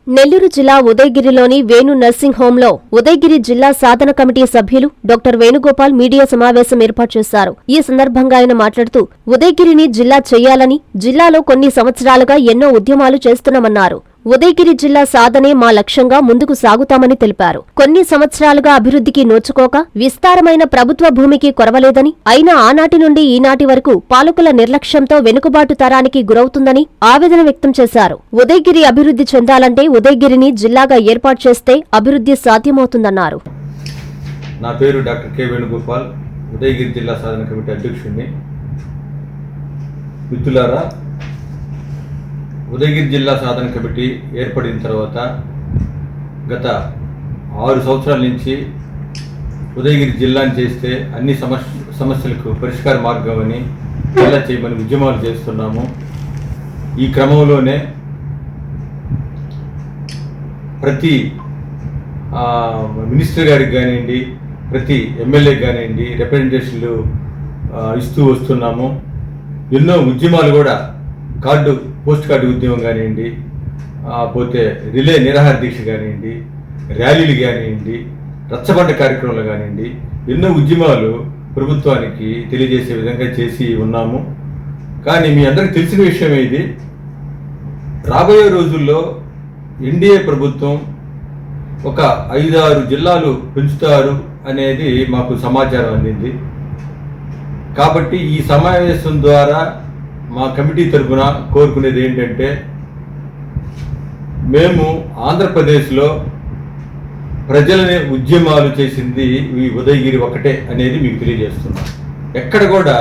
నెల్లూరు జిల్లా ఉదయగిరిలోని వేణు నర్సింగ్ హోంలో ఉదయగిరి జిల్లా సాధన కమిటీ సభ్యులు డాక్టర్ వేణుగోపాల్ మీడియా సమావేశం ఏర్పాటు చేశారు. ఈ సందర్భంగా ఆయన మాట్లాడుతూ ఉదయగిరిని జిల్లా చేయాలని, జిల్లాలో కొన్ని సంవత్సరాలుగా ఎన్నో ఉద్యమాలు చేస్తున్నామన్నారు. ఉదయగిరి జిల్లా సాధనే మా లక్ష్యంగా ముందుకు సాగుతామని తెలిపారు. కొన్ని సంవత్సరాలుగా అభివృద్ధికి నోచుకోక విస్తారమైన ప్రభుత్వ భూమికి కొరవలేదని, అయినా ఆనాటి నుండి ఈనాటి వరకు పాలకుల నిర్లక్ష్యంతో వెనుకబాటు తరానికి గురవుతుందని ఆవేదన వ్యక్తం చేశారు. ఉదయగిరి అభివృద్ధి చెందాలంటే ఉదయగిరిని జిల్లాగా ఏర్పాటు చేస్తే అభివృద్ధి సాధ్యమవుతుందన్నారు. నా పేరు డాక్టర్ కె వేణుగోపాల్, ఉదయగిరి జిల్లా సాధన కమిటీ అధ్యక్షుడిని. మిత్రులారా, ఉదయగిరి జిల్లా సాధన కమిటీ ఏర్పడిన తర్వాత గత 6 సంవత్సరాల నుంచి ఉదయగిరి జిల్లాని చేస్తే అన్ని సమస్యలకు పరిష్కార మార్గమని జిల్లా చేయమని ఉద్యమాలు చేస్తున్నాము. ఈ క్రమంలోనే ప్రతి మినిస్టర్ గారికి కానివ్వండి, ప్రతి ఎమ్మెల్యేకి కానివ్వండి రిప్రజెంటేషన్లు ఇస్తూ వస్తున్నాము. ఎన్నో ఉద్యమాలు కూడా పోస్ట్ కార్డు ఉద్యమం కానివ్వండి, పోతే రిలే నిరాహార దీక్ష కానివ్వండి, ర్యాలీలు కానివ్వండి, రచ్చబండ కార్యక్రమాలు కానివ్వండి, ఎన్నో ఉద్యమాలు ప్రభుత్వానికి తెలియజేసే విధంగా చేసి ఉన్నాము. కానీ మీ అందరికీ తెలిసిన విషయమే ఇది. రాబోయే రోజుల్లో ఎన్డీఏ ప్రభుత్వం ఒక 5-6 జిల్లాలు పెంచుతారు అనేది మాకు సమాచారం అందింది. కాబట్టి ఈ సమావేశం ద్వారా మా కమిటీ తరఫున కోరుకునేది ఏంటంటే, మేము ఆంధ్రప్రదేశ్లో ప్రజలని ఉద్యమాలు చేసింది ఈ ఉదయగిరి ఒకటే అనేది మీకు తెలియజేస్తున్నాం. ఎక్కడ కూడా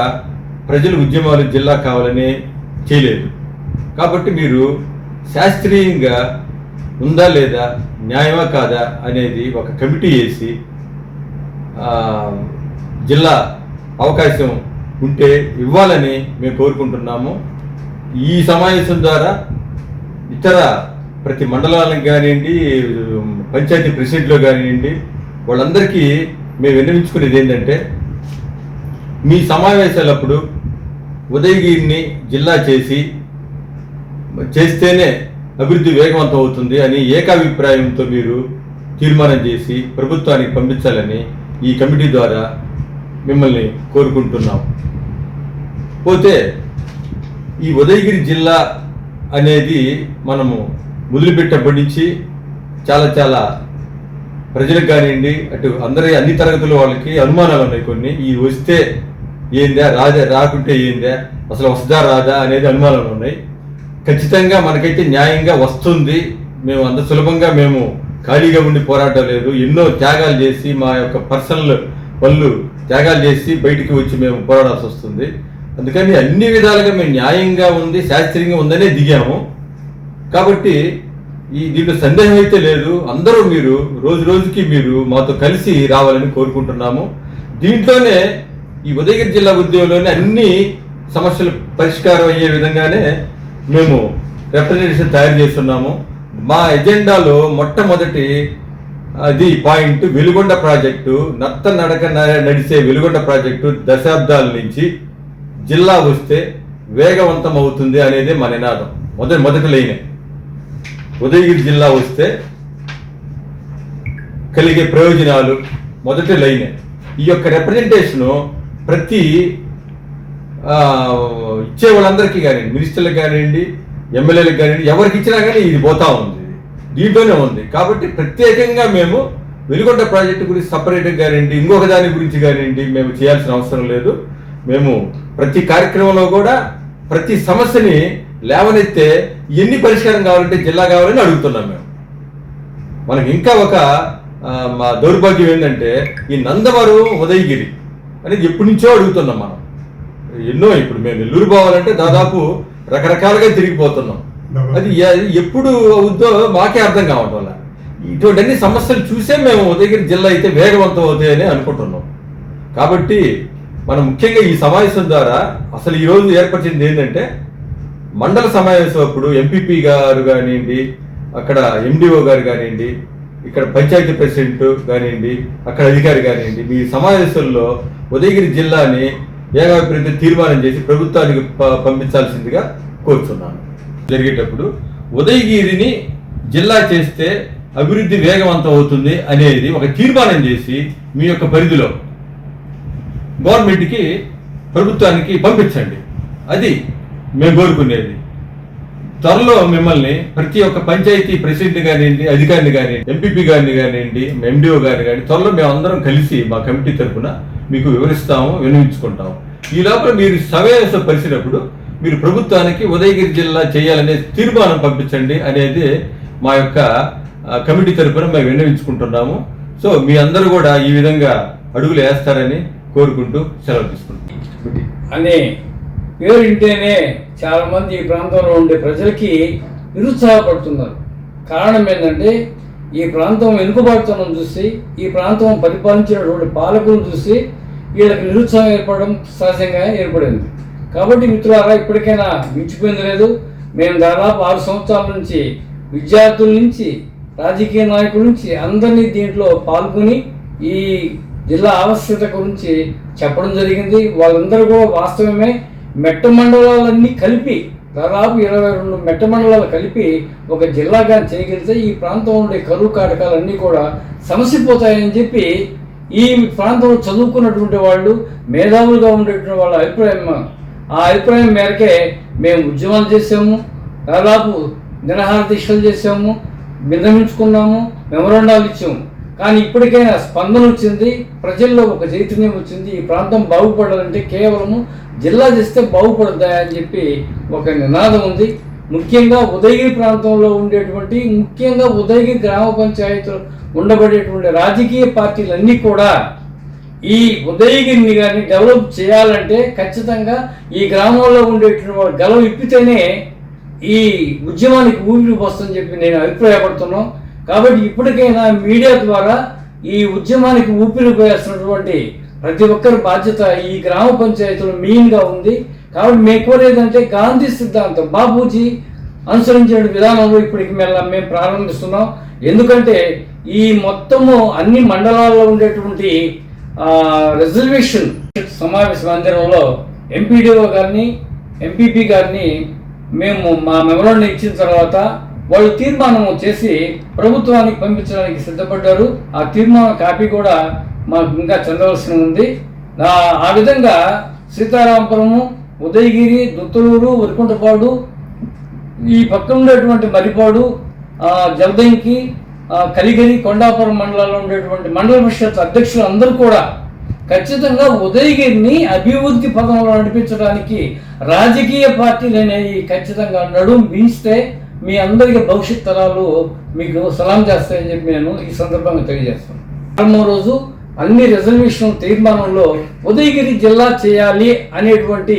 ప్రజలు ఉద్యమాలు జిల్లా కావాలని చేయలేదు. కాబట్టి మీరు శాస్త్రీయంగా ఉందా లేదా, న్యాయమా కాదా అనేది ఒక కమిటీ వేసి జిల్లా అవకాశం ఉంటే ఇవ్వాలని మేము కోరుకుంటున్నాము. ఈ సమావేశం ద్వారా ఇతర ప్రతి మండలాలకు కానివ్వండి, పంచాయతీ ప్రెసిడెంట్లో కానివ్వండి, వాళ్ళందరికీ మేము విన్నవించుకునేది ఏంటంటే, మీ సమావేశాలప్పుడు ఉదయగిరిని జిల్లా చేస్తేనే అభివృద్ధి వేగవంతం అవుతుంది అని ఏకాభిప్రాయంతో మీరు తీర్మానం చేసి ప్రభుత్వానికి పంపించాలని ఈ కమిటీ ద్వారా మిమ్మల్ని కోరుకుంటున్నాం. పోతే ఈ ఉదయగిరి జిల్లా అనేది మనము మొదలుపెట్టేప్పటి నుంచి చాలా ప్రజలకు కానివ్వండి, అటు అన్ని తరగతుల వాళ్ళకి అనుమానాలు ఉన్నాయి. కొన్ని ఈ వస్తే ఏందా, రాకుంటే ఏందా, అసలు వస్తుందా రాదా అనేది అనుమానాలు ఉన్నాయి. ఖచ్చితంగా మనకైతే న్యాయంగా వస్తుంది. మేము అంత సులభంగా మేము ఖాళీగా ఉండి పోరాటం లేదు. ఎన్నో త్యాగాలు చేసి మా యొక్క పర్సనల్ పనులు త్యాగాలు చేసి బయటికి వచ్చి మేము పోరాడాల్సి వస్తుంది. అందుకని అన్ని విధాలుగా మేము న్యాయంగా ఉంది, శాస్త్రీయంగా ఉందనే దిగాము. కాబట్టి దీంట్లో సందేహం అయితే లేదు. అందరూ మీరు రోజుకి మీరు మాతో కలిసి రావాలని కోరుకుంటున్నాము. దీంట్లోనే ఈ ఉదయగిరి జిల్లా ఉద్యమంలోనే అన్ని సమస్యలు పరిష్కారం అయ్యే విధంగానే మేము రిప్రజెంటేషన్ తయారు చేస్తున్నాము. మా ఎజెండాలో మొట్టమొదటి పాయింట్ వెలుగొండ ప్రాజెక్టు, నడక నడిచే వెలుగొండ ప్రాజెక్టు దశాబ్దాల నుంచి జిల్లా వస్తే వేగవంతం అవుతుంది అనేది మా నినాదం. మొదటి లైనే ఉదయగిరి జిల్లా వస్తే కలిగే ప్రయోజనాలు మొదటి లైనే. ఈ యొక్క రిప్రజెంటేషను ప్రతి ఇచ్చే వాళ్ళందరికీ కానివ్వండి, మినిస్టర్లకు కానివ్వండి, ఎమ్మెల్యేలకు కానివ్వండి, ఎవరికి ఇచ్చినా కానీ ఇది పోతా ఉంది, దీంట్లోనే ఉంది. కాబట్టి ప్రత్యేకంగా మేము వెలుగొండ ప్రాజెక్టు గురించి సపరేట్గా కానివ్వండి, ఇంకొక దాని గురించి కానివ్వండి మేము చేయాల్సిన అవసరం లేదు. మేము ప్రతి కార్యక్రమంలో కూడా ప్రతి సమస్యని లేవనెత్తే ఎన్ని పరిష్కారం కావాలంటే జిల్లా కావాలని అడుగుతున్నాం. మనకి ఇంకా ఒక మా దౌర్భాగ్యం ఏంటంటే, ఈ నందవరం ఉదయగిరి అనేది ఎప్పటి నుంచో అడుగుతున్నాం మనం. ఎన్నో ఇప్పుడు మేము నెల్లూరు పోవాలంటే దాదాపు రకరకాలుగా తిరిగిపోతున్నాం. అది ఎప్పుడు అవుద్దో మాకే అర్థం కావడం వల్ల ఇటువంటి అన్ని సమస్యలు చూసే మేము ఉదయగిరి జిల్లా అయితే వేగవంతం అవుతాయని అనుకుంటున్నాం. కాబట్టి మనం ముఖ్యంగా ఈ సమావేశం ద్వారా అసలు ఈరోజు ఏర్పరిచింది ఏంటంటే, మండల సమావేశం అప్పుడు ఎంపీపీ గారు కానివ్వండి, అక్కడ ఎండిఓ గారు కానివ్వండి, ఇక్కడ పంచాయతీ ప్రెసిడెంట్ కానివ్వండి, అక్కడ అధికారి కానివ్వండి, మీ సమావేశంలో ఉదయగిరి జిల్లాని ఏకాభిప్రాయంతో తీర్మానం చేసి ప్రభుత్వానికి పంపించాల్సిందిగా కోరుతున్నాను. జరిగేటప్పుడు ఉదయగిరిని జిల్లా చేస్తే అభివృద్ధి వేగవంతం అవుతుంది అనేది ఒక తీర్మానం చేసి మీ యొక్క పరిధిలో గవర్నమెంట్కి, ప్రభుత్వానికి పంపించండి. అది మేము కోరుకునేది. త్వరలో మిమ్మల్ని ప్రతి ఒక్క పంచాయతీ ప్రెసిడెంట్ కానివ్వండి, అధికారిని కానివ్వండి, ఎంపీపీ గారిని కానివ్వండి, ఎండిఓ గారిని కానీ త్వరలో మేము అందరం కలిసి మా కమిటీ తరఫున మీకు వివరిస్తాము, వినియోగించుకుంటాము. ఈ లోపల మీరు పరిచినప్పుడు మీరు ప్రభుత్వానికి ఉదయగిరి జిల్లా చేయాలనే తీర్మానం పంపించండి అనేది మా యొక్క కమిటీ తరఫున మేము విన్నవించుకుంటున్నాము. సో మీ అందరూ కూడా ఈ విధంగా అడుగులు వేస్తారని కోరుకుంటూ సెలవు తీసుకుంటాం. అనే పేరు వింటేనే చాలా మంది ఈ ప్రాంతంలో ఉండే ప్రజలకి నిరుత్సాహపడుతున్నారు. కారణం ఏంటంటే ఈ ప్రాంతం వెనుకబాటుతనం చూసి, ఈ ప్రాంతం పరిపాలించినటువంటి పాలకులను చూసి వీళ్ళకి నిరుత్సాహం ఏర్పడడం సహజంగా ఏర్పడింది. కాబట్టి మిత్రులారా, ఇప్పటికైనా మించిపోయింది లేదు. మేము దాదాపు 6 సంవత్సరాల నుంచి విద్యార్థుల నుంచి రాజకీయ నాయకుల నుంచి అందరినీ దీంట్లో పాల్గొని ఈ జిల్లా ఆవశ్యకత గురించి చెప్పడం జరిగింది. వాళ్ళందరూ కూడా వాస్తవమే. మెట్ట మండలాలన్నీ కలిపి దాదాపు 22 మెట్ట మండలాలు కలిపి ఒక జిల్లాగా చేయగలిగితే ఈ ప్రాంతంలో ఉండే కరువు కాటకాలన్నీ కూడా సమసిపోతాయని చెప్పి ఈ ప్రాంతంలో చదువుకున్నటువంటి వాళ్ళు, మేధావులుగా ఉండేటువంటి వాళ్ళ అభిప్రాయం. ఆ అభిప్రాయం మేరకే మేము ఉద్యమాలు చేసాము, దాదాపు నిరాహార దీక్షలు చేసాము, విన్నవించుకున్నాము, మెమోరాండాలు ఇచ్చాము. కానీ ఇప్పటికైనా స్పందన వచ్చింది, ప్రజల్లో ఒక చైతన్యం వచ్చింది. ఈ ప్రాంతం బాగుపడాలంటే కేవలము జిల్లా చేస్తే బాగుపడదా అని చెప్పి ఒక నినాదం ఉంది. ముఖ్యంగా ఉదయగిరి ప్రాంతంలో ఉండేటువంటి, ముఖ్యంగా ఉదయగిరి గ్రామ పంచాయతీలో ఉండబడేటువంటి రాజకీయ పార్టీలన్నీ కూడా ఈ ఉదయగిరిని కానీ డెవలప్ చేయాలంటే ఖచ్చితంగా ఈ గ్రామంలో ఉండేటువంటి వాళ్ళు గలం ఇప్పితేనే ఈ ఉద్యమానికి ఊపిరి వస్తుందని చెప్పి నేను అభిప్రాయపడుతున్నాను. కాబట్టి ఇప్పటికైనా మీడియా ద్వారా ఈ ఉద్యమానికి ఊపిరి పోయాల్సినటువంటి ప్రతి ఒక్కరి బాధ్యత ఈ గ్రామ పంచాయతీలో మెయిన్గా ఉంది. కాబట్టి మేము కోరేదంటే గాంధీ సిద్ధాంతం, బాపూజీ అనుసరించే విధానంలో ఇప్పటికి మేము ప్రారంభిస్తున్నాం. ఎందుకంటే ఈ మొత్తము అన్ని మండలాల్లో ఉండేటువంటి రిజర్వేషన్ సమావేశ మందిరంలో ఎంపీడీఓ గారిని, ఎంపీపీ గారిని మేము మా మెమోరాండం ఇచ్చిన తర్వాత వాళ్ళు తీర్మానం చేసి ప్రభుత్వానికి పంపించడానికి సిద్ధపడ్డారు. ఆ తీర్మాన కాపీ కూడా మాకు ఇంకా చెందవలసి ఉంది. ఆ విధంగా సీతారామపురము, ఉదయగిరి, దుత్తలూరు, వరికుంటపాడు, ఈ పక్కన ఉండేటువంటి మరిపాడు, జలదంకి, కలిగిరి, కొండాపురం మండలాల్లో ఉండేటువంటి మండల పరిషత్ అధ్యక్షులు అందరూ కూడా ఖచ్చితంగా ఉదయగిరిని అభివృద్ధి పదంలో నడిపించడానికి రాజకీయ పార్టీలు అనేవి ఖచ్చితంగా నడుం బిగిస్తే మీ అందరికీ భవిష్యత్ తరాలు మీకు సలాం చేస్తాయని చెప్పి నేను ఈ సందర్భంగా తెలియజేస్తాను. 4వ రోజు అన్ని రిజర్వేషన్ తీర్మానంలో ఉదయగిరి జిల్లా చేయాలి అనేటువంటి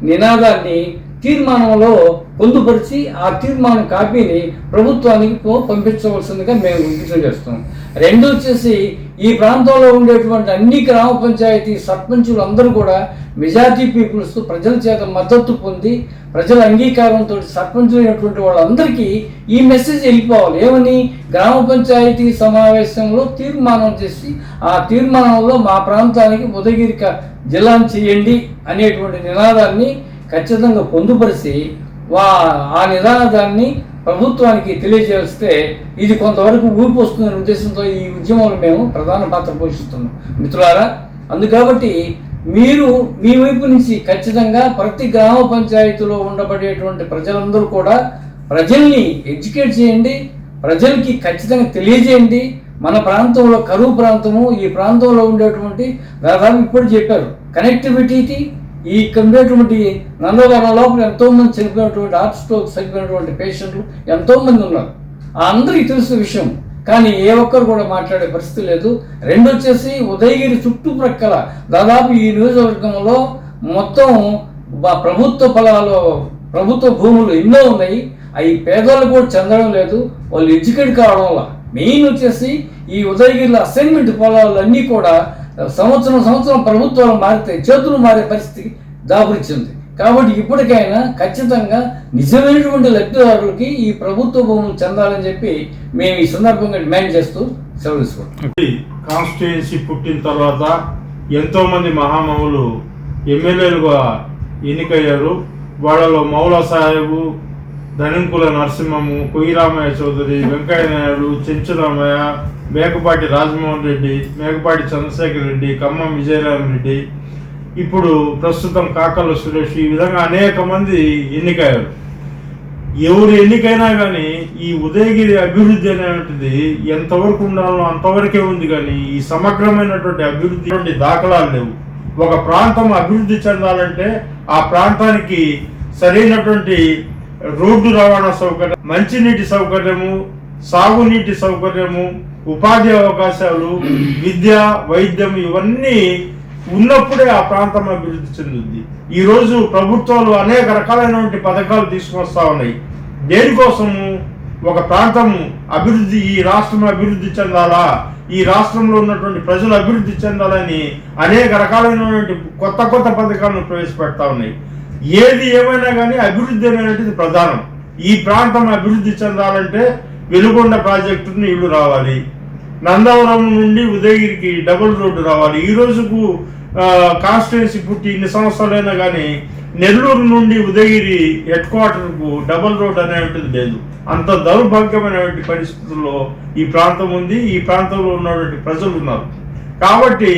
నినాదాన్ని తీర్మానంలో పొందుపరిచి ఆ తీర్మానం కాపీని ప్రభుత్వానికి పంపించవలసిందిగా మేము విజ్ఞప్తి చేస్తున్నాం. 2 వచ్చేసి ఈ ప్రాంతంలో ఉండేటువంటి అన్ని గ్రామ పంచాయతీ సర్పంచులు అందరూ కూడా మెజారిటీ పీపుల్స్ ప్రజల చేత మద్దతు పొంది ప్రజల అంగీకారంతో సర్పంచులు అయినటువంటి వాళ్ళందరికీ ఈ మెసేజ్ వెళ్ళిపోవాలి. ఏమని? గ్రామ పంచాయతీ సమావేశంలో తీర్మానం చేసి ఆ తీర్మానంలో మా ప్రాంతానికి ఉదయగిరి జిల్లాను చేయండి అనేటువంటి నినాదాన్ని ఖచ్చితంగా పొందుపరిచి ఆ నినాదాన్ని ప్రభుత్వానికి తెలియజేస్తే ఇది కొంతవరకు ఊపి వస్తుందనే ఉద్దేశంతో ఈ ఉద్యమంలో మేము ప్రధాన పాత్ర పోషిస్తున్నాం మిత్రులారా. అందుకాబట్టి మీరు మీ వైపు నుంచి ఖచ్చితంగా ప్రతి గ్రామ పంచాయతీలో ఉండబడేటువంటి ప్రజలందరూ కూడా ప్రజల్ని ఎడ్యుకేట్ చేయండి, ప్రజలకి ఖచ్చితంగా తెలియజేయండి. మన ప్రాంతంలో కరువు ప్రాంతము, ఈ ప్రాంతంలో ఉండేటువంటి దాదాపు ఇప్పుడు చెప్పారు కనెక్టివిటీకి ఈ ఉండేటువంటి నందవరం లోపల ఎంతోమంది చనిపోయినటువంటి హార్ట్ స్ట్రోక్ చనిపోయినటువంటి పేషెంట్లు ఎంతోమంది ఉన్నారు. అందరికీ తెలిసిన విషయం, కానీ ఏ ఒక్కరు కూడా మాట్లాడే పరిస్థితి లేదు. 2 వచ్చేసి ఉదయగిరి చుట్టుప్రక్కల దాదాపు ఈ నియోజకవర్గంలో మొత్తం ప్రభుత్వ పొలాలు, ప్రభుత్వ భూములు ఎన్నో ఉన్నాయి. అవి పేదవాళ్ళు కూడా చెందడం లేదు, వాళ్ళు ఎడ్యుకేట్ కావడం వల్ల. మెయిన్ వచ్చేసి ఈ ఉదయగిరిలో అసైన్మెంట్ పొలాలు అన్నీ కూడా సంవత్సరం ప్రభుత్వాలు మారితే చేతులు మారే పరిస్థితి దాపురించింది. కాబట్టి ఇప్పటికైనా ఖచ్చితంగా నిజమైనటువంటి లబ్ధిదారులకి ఈ ప్రభుత్వ భూములు చెందాలని చెప్పి మేము ఈ సందర్భంగా డిమాండ్ చేస్తూ సెలవు తీసుకుంటాం. కాన్స్టిట్యుయెన్సీ పుట్టిన తర్వాత ఎంతోమంది మహామహులు ఎమ్మెల్యేలుగా ఎన్నికయ్యారు. వాళ్ళలో మౌలా సాహెబు, ధనంకుల నరసింహము, కొయ్యిరామయ్య చౌదరి, వెంకయ్య నాయుడు, చెంచురామయ్య, మేకపాటి రాజమోహన్ రెడ్డి, మేకపాటి చంద్రశేఖర్ రెడ్డి, ఖమ్మం విజయరామ రెడ్డి, ఇప్పుడు ప్రస్తుతం కాకర్ల సురేష్, ఈ విధంగా అనేక మంది ఎన్నికయ్యారు. ఎవరు ఎన్నికైనా కానీ ఈ ఉదయగిరి అభివృద్ధి అనేటువంటిది ఎంతవరకు ఉండాలో అంతవరకే ఉంది, కానీ ఈ సమగ్రమైనటువంటి అభివృద్ధి దాఖలాలు లేవు. ఒక ప్రాంతం అభివృద్ధి చెందాలంటే ఆ ప్రాంతానికి సరైనటువంటి రోడ్డు రవాణా సౌకర్యం, మంచినీటి సౌకర్యము, సాగునీటి సౌకర్యము, ఉపాధి అవకాశాలు, విద్య, వైద్యం ఇవన్నీ ఉన్నప్పుడే ఆ ప్రాంతం అభివృద్ధి చెందుతుంది. ఈరోజు ప్రభుత్వాలు అనేక రకాలైనటువంటి పథకాలు తీసుకొస్తా ఉన్నాయి. దేనికోసము? ఒక ప్రాంతము అభివృద్ధి, ఈ రాష్ట్రం అభివృద్ధి చెందాలా, ఈ రాష్ట్రంలో ఉన్నటువంటి ప్రజలు అభివృద్ధి చెందాలని అనేక రకాలైనటువంటి కొత్త కొత్త పథకాలను ప్రవేశపెడతా ఉన్నాయి. ఏది ఏమైనా కానీ అభివృద్ధి అనేటువంటిది ప్రధానం. ఈ ప్రాంతం అభివృద్ధి చెందాలంటే వెలుగొండ ప్రాజెక్టు నీళ్లు రావాలి, నందవరం నుండి ఉదయగిరికి డబుల్ రోడ్డు రావాలి. ఈ రోజుకు కాన్స్టిట్యున్సీ పుట్టి ఇన్ని సంవత్సరాలైనా కానీ నెల్లూరు నుండి ఉదయగిరి హెడ్ క్వార్టర్కు డబుల్ రోడ్ అనేటువంటిది లేదు. అంత దౌర్భాగ్యమైనటువంటి పరిస్థితుల్లో ఈ ప్రాంతం ఉంది, ఈ ప్రాంతంలో ఉన్నటువంటి ప్రజలు ఉన్నారు. కాబట్టి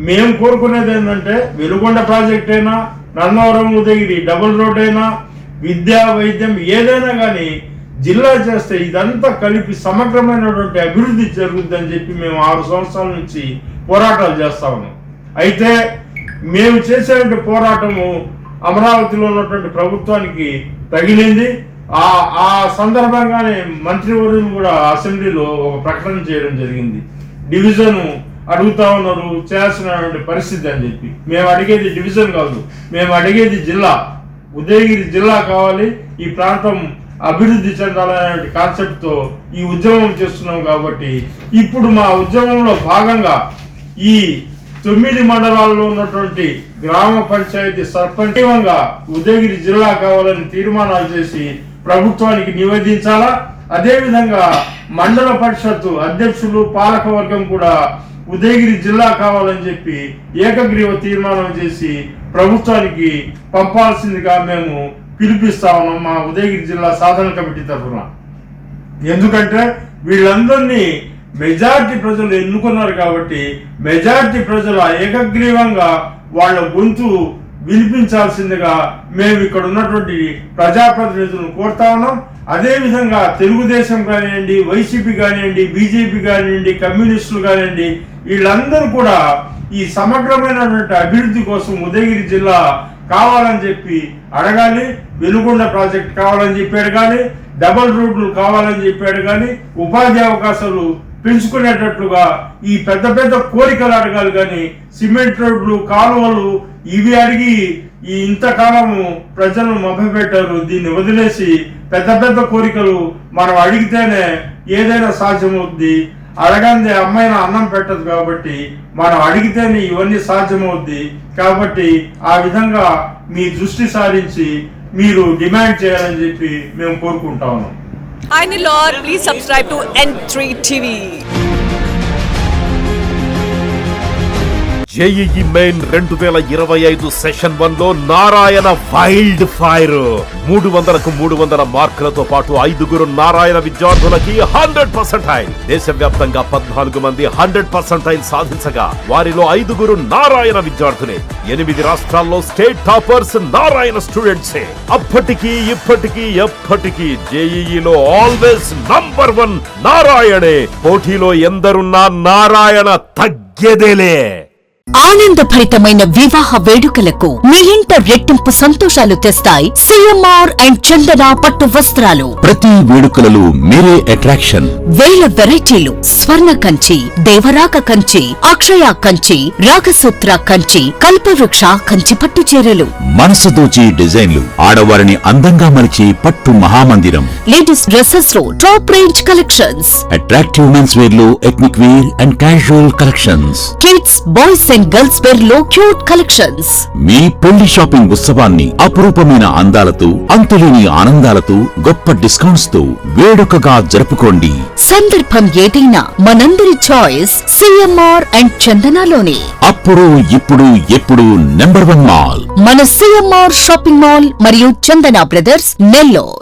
మేము కోరుకునేది ఏంటంటే వెలుగొండ ప్రాజెక్ట్ అయినా, నందవరం ఉదయగిరి డబుల్ రోడ్ అయినా, విద్యా, వైద్యం ఏదైనా కానీ జిల్లా చేస్తే ఇదంతా కలిపి సమగ్రమైనటువంటి అభివృద్ధి జరుగుతుందని చెప్పి మేము 6 సంవత్సరాల నుంచి పోరాటాలు చేస్తా ఉన్నాం. అయితే మేము చేసేటువంటి పోరాటము అమరావతిలో ఉన్నటువంటి ప్రభుత్వానికి తగిలింది. ఆ సందర్భంగానే మంత్రివర్యులు కూడా అసెంబ్లీలో ఒక ప్రకటన చేయడం జరిగింది. డివిజన్ అడుగుతా ఉన్నారు, చేయాల్సినటువంటి పరిస్థితి అని చెప్పి. మేము అడిగేది డివిజన్ కాదు, మేము అడిగేది జిల్లా. ఉదయగిరి జిల్లా కావాలి, ఈ ప్రాంతం అభివృద్ధి చెందాలనే కాన్సెప్ట్తో ఈ ఉద్యమం చేస్తున్నాం. కాబట్టి ఇప్పుడు మా ఉద్యమంలో భాగంగా ఈ 9 మండలాల్లో ఉన్నటువంటి గ్రామ పంచాయతీ సర్పంచంగా ఉదయగిరి జిల్లా కావాలని తీర్మానాలు చేసి ప్రభుత్వానికి నివేదించాలా. అదేవిధంగా మండల పరిషత్తు అధ్యక్షులు, పాలకవర్గం కూడా ఉదయగిరి జిల్లా కావాలని చెప్పి ఏకగ్రీవ తీర్మానం చేసి ప్రభుత్వానికి పంపాల్సిందిగా మేము పిలిపిస్తా ఉన్నాం మా ఉదయగిరి జిల్లా సాధన కమిటీ తరఫున. ఎందుకంటే వీళ్ళందరినీ మెజార్టీ ప్రజలు ఎన్నుకున్నారు కాబట్టి మెజార్టీ ప్రజల ఏకగ్రీవంగా వాళ్ళ గొంతు వినిపించాల్సిందిగా మేము ఇక్కడ ఉన్నటువంటి ప్రజాప్రతినిధులను కోరుతా ఉన్నాం. అదేవిధంగా తెలుగుదేశం కానివ్వండి, వైసీపీ కానివ్వండి, బీజేపీ కానివ్వండి, కమ్యూనిస్టులు కానివ్వండి, వీళ్ళందరూ కూడా ఈ సమగ్రమైనటువంటి అభివృద్ధి కోసం ఉదయగిరి జిల్లా కావాలని చెప్పి అడగాలి. వెలుగొండ ప్రాజెక్ట్ కావాలని చెప్పి అడగాలి, డబల్ రోడ్లు కావాలని చెప్పి అడగాలి, ఉపాధి అవకాశాలు పెంచుకునేటట్లుగా ఈ పెద్ద పెద్ద కోరికలు అడగాలి. కానీ సిమెంట్ రోడ్లు, కాలువలు ఇవి అడిగి ఈ ఇంతకాలము ప్రజలను మభ్యపెట్టారు. దీన్ని వదిలేసి పెద్ద పెద్ద కోరికలు మనం అడిగితేనే ఏదైనా సాధ్యమవుద్ది. అడగందే అమ్మాయిన అన్నం పెట్టదు కాబట్టి మనం అడిగితేనే ఇవన్నీ సాధ్యమవుద్ది. కాబట్టి ఆ విధంగా మీ దృష్టి సారించి మీరు డిమాండ్ చేయాలని చెప్పి మేము కోరుకుంటా ఉన్నాం. Hi Nilor, please subscribe to N3 TV. JEE main 2025 session 1 లో నారాయణ వైల్డ్ ఫైర్ 300కు 300 మార్కులతో పాటు 5 నారాయణ విద్యార్థులకి 100%. దేశవ్యాప్తంగా 14 మంది 100% సాధించగా వారిలో 5 నారాయణ విద్యార్థులే. 8 రాష్ట్రాల్లో స్టేట్ టాపర్స్ నారాయణ స్టూడెంట్సే. అప్పటికి ఇప్పటికీ ఎప్పటికీ జేఈఈలో ఆల్వేస్ నంబర్ 1 నారాయణే. పోటీలో ఎందరున్నా నారాయణ తగ్గేదేలే. ఆనందభరితమైన వివాహ వేడుకలకు మీ ఇంట రెట్టింపు సంతోషాలు తెస్తాయి సిఎంఆర్ అండ్ చందన పట్టు వస్త్రాలు. ప్రతి వేడుకలలో మీరే అట్రాక్షన్. వేల వెరైటీలు, స్వర్ణ కంచి, దేవరాక కంచి, అక్షయ కంచి, రాగసూత్ర కంచి, కల్పవృక్ష కంచి పట్టు చీరలు, మనసు దోచి డిజైన్లు, ఆడవారిని అందంగా మలిచి పట్టు మహామందిరం. లేడీస్ డ్రెస్సెస్ లో top range collections, attractive men's wear లో ethnic wear and casual collections, kids, boys and girls wear లో క్యూట్ కలెక్షన్స్. మీ పెళ్లి షాపింగ్ ఉత్సవాన్ని అపురూపమైన అందాలతో, అంతులేని ఆనందాలతో, గొప్ప డిస్కౌంట్స్ తో వేడుకగా జరుపుకోండి. సందర్భం ఏదైనా మనందరి చాయిస్ సిఎంఆర్ అండ్ చందనలోనే. అప్పుడు ఇప్పుడు ఎప్పుడు నంబర్ 1 మాల్ మన సిఎంఆర్ షాపింగ్ మాల్ మరియు చందన బ్రదర్స్ నెల్లూరు.